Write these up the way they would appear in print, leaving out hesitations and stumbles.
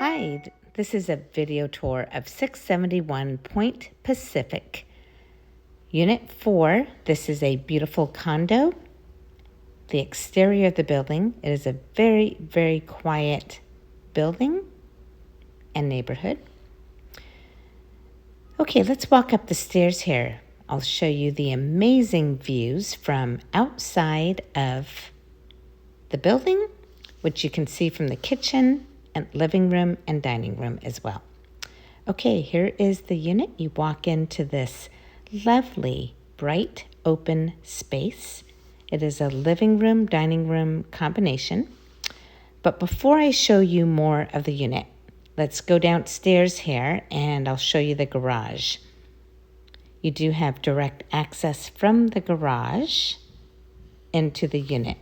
Hi, this is a video tour of 671 Pointe Pacific. Unit 4, this is a beautiful condo. The exterior of the building, it is a very, very quiet building and neighborhood. Okay, let's walk up the stairs here. I'll show you the amazing views from outside of the building, which you can see from the kitchen and living room and dining room as well. Okay, here is the unit. You walk into this lovely, bright, open space. It is a living room, dining room combination. But before I show you more of the unit, let's go downstairs here and I'll show you the garage. You do have direct access from the garage into the unit.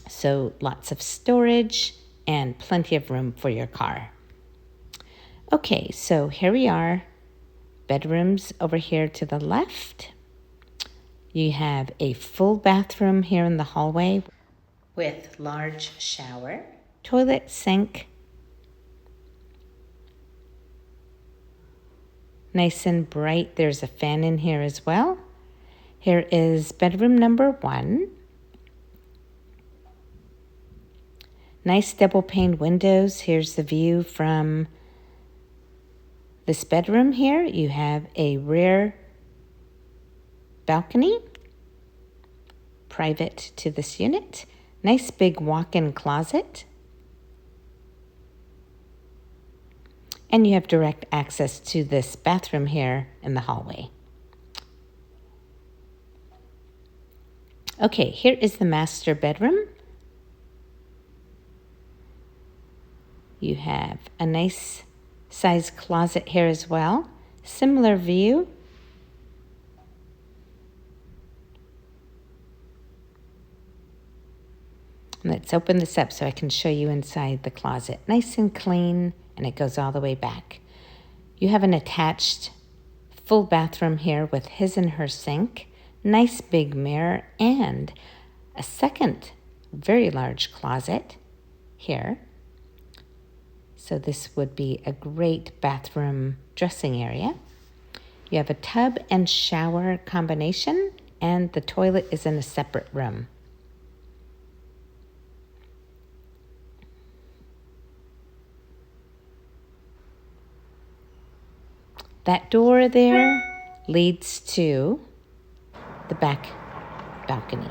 So lots of storage and plenty of room for your car. Okay, so here we are. Bedrooms over here to the left. You have a full bathroom here in the hallway with large shower, toilet, sink. Nice and bright. There's a fan in here as well. Here is bedroom number 1. Nice double pane windows. Here's the view from this bedroom here. You have a rear balcony, private to this unit. Nice big walk-in closet. And you have direct access to this bathroom here in the hallway. Okay, here is the master bedroom. You have a nice size closet here as well. Similar view. Let's open this up so I can show you inside the closet. Nice and clean, and it goes all the way back. You have an attached full bathroom here with his and her sink. Nice big mirror and a second very large closet here. So this would be a great bathroom dressing area. You have a tub and shower combination, and the toilet is in a separate room. That door there leads to the back balcony.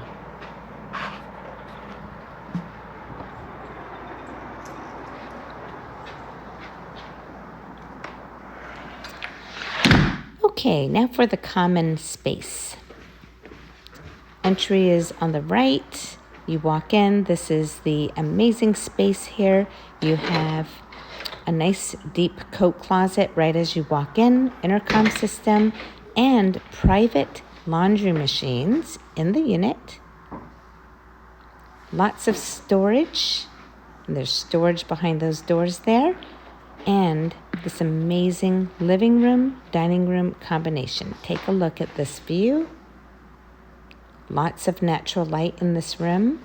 Okay, now for the common space. Entry is on the right. You walk in. This is the amazing space here. You have a nice deep coat closet right as you walk in, intercom system, and private laundry machines in the unit. Lots of storage. And there's storage behind those doors there. And this amazing living room, dining room combination. Take a look at this view. Lots of natural light in this room.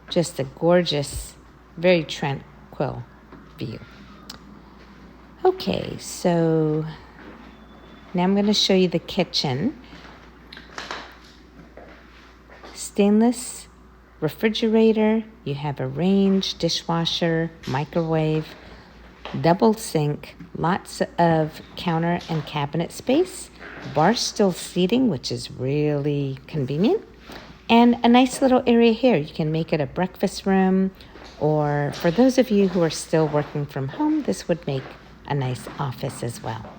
Just a gorgeous, very tranquil view. Okay, so now I'm going to show you the kitchen. Stainless refrigerator. You have a range, dishwasher, microwave, double sink, lots of counter and cabinet space, bar stool seating, which is really convenient, and a nice little area here. You can make it a breakfast room, or for those of you who are still working from home, this would make a nice office as well.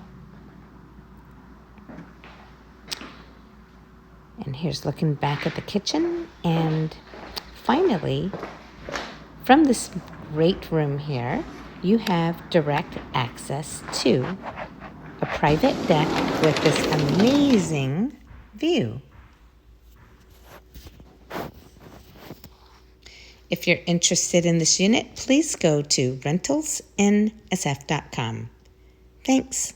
And here's looking back at the kitchen. And finally, from this great room here, you have direct access to a private deck with this amazing view. If you're interested in this unit, please go to RentalsInSF.com. Thanks.